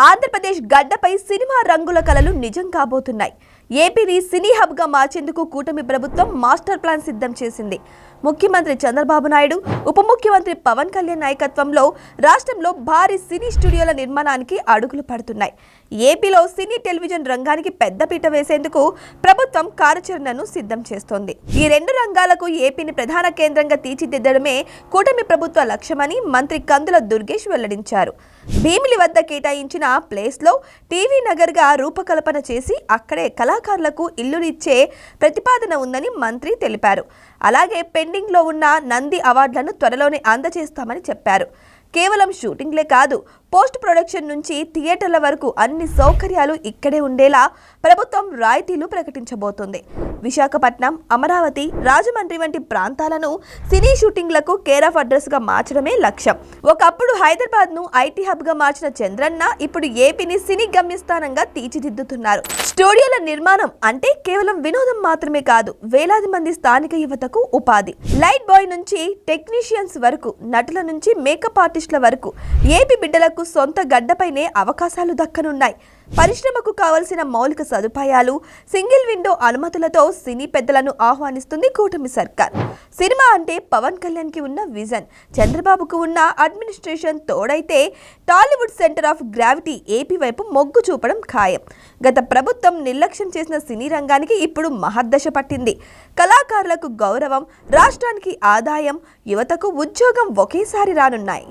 ఆంధ్రప్రదేశ్ గడ్డపై సినిమా రంగుల కలలు నిజం కాబోతున్నాయి. ఏపీని సినీ హబ్గా మార్చేందుకు కూటమి ప్రభుత్వం మాస్టర్ ప్లాన్ సిద్ధం చేసింది. ముఖ్యమంత్రి చంద్రబాబు నాయుడు, ఉప ముఖ్యమంత్రి పవన్ కళ్యాణ్ నాయకత్వంలో రాష్ట్రంలో భారీ సినీ స్టూడియోల నిర్మాణానికి అడుగులు పడుతున్నాయి. ఏపీలో సినీ టెలివిజన్ రంగానికి పెద్దపీట వేసేందుకు ప్రభుత్వం కార్యాచరణను సిద్ధం చేస్తోంది. ఈ రెండు రంగాలకు ఏపీని ప్రధాన కేంద్రంగా తీర్చిదిద్దడమే కూటమి ప్రభుత్వ లక్ష్యమని మంత్రి కందుల దుర్గేష్ వెల్లడించారు. భీమిలి వద్ద కేటాయించిన ప్లేస్లో టీవీ నగర్గా రూపకల్పన చేసి అక్కడే కళాకారులకు ఇల్లునిచ్చే ప్రతిపాదన ఉందని మంత్రి తెలిపారు. అలాగే పెండింగ్లో ఉన్న నంది అవార్డులను త్వరలోనే అందజేస్తామని చెప్పారు. కేవలం షూటింగ్లే కాదు, పోస్ట్ ప్రొడక్షన్ నుంచి థియేటర్ల వరకు అన్ని సౌకర్యాలు ఇక్కడే ఉండేలా ప్రభుత్వం రాయితీలు ప్రకటించబోతోంది. విశాఖపట్నం, అమరావతి, రాజమండ్రి వంటి ప్రాంతాలను సినీ షూటింగ్లకు కేర్ ఆఫ్ అడ్రస్గా మార్చడమే లక్ష్యం. ఒకప్పుడు హైదరాబాద్ను ఐటీ హబ్గా మార్చిన చంద్రన్న ఇప్పుడు ఏపీని సినీ గమ్యస్థానంగా తీర్చిదిద్దుతున్నారు. స్టూడియోల నిర్మాణం అంటే కేవలం వినోదం మాత్రమే కాదు, వేలాది మంది స్థానిక యువతకు ఉపాధి. లైట్ బాయ్ నుంచి టెక్నీషియన్స్ వరకు, నటుల నుంచి మేకప్ ఆర్టిస్టుల వరకు ఏపీ బిడ్డలకు సొంత గడ్డపైనే అవకాశాలు దక్కనున్నాయి. పరిశ్రమకు కావలసిన మౌలిక సదుపాయాలు, సింగిల్ విండో అనుమతులతో సినీ పెద్దలను ఆహ్వానిస్తుంది కూటమి సర్కార్. సినిమా అంటే పవన్ కళ్యాణ్కి ఉన్న విజన్, చంద్రబాబుకు ఉన్న అడ్మినిస్ట్రేషన్ తోడైతే Tollywood centre of gravity AP వైపు మొగ్గు చూపడం ఖాయం. గత ప్రభుత్వం నిర్లక్ష్యం చేసిన సినీ రంగానికి ఇప్పుడు మహద్దశ పట్టింది. కళాకారులకు గౌరవం, రాష్ట్రానికి ఆదాయం, యువతకు ఉద్యోగం ఒకేసారి రానున్నాయి.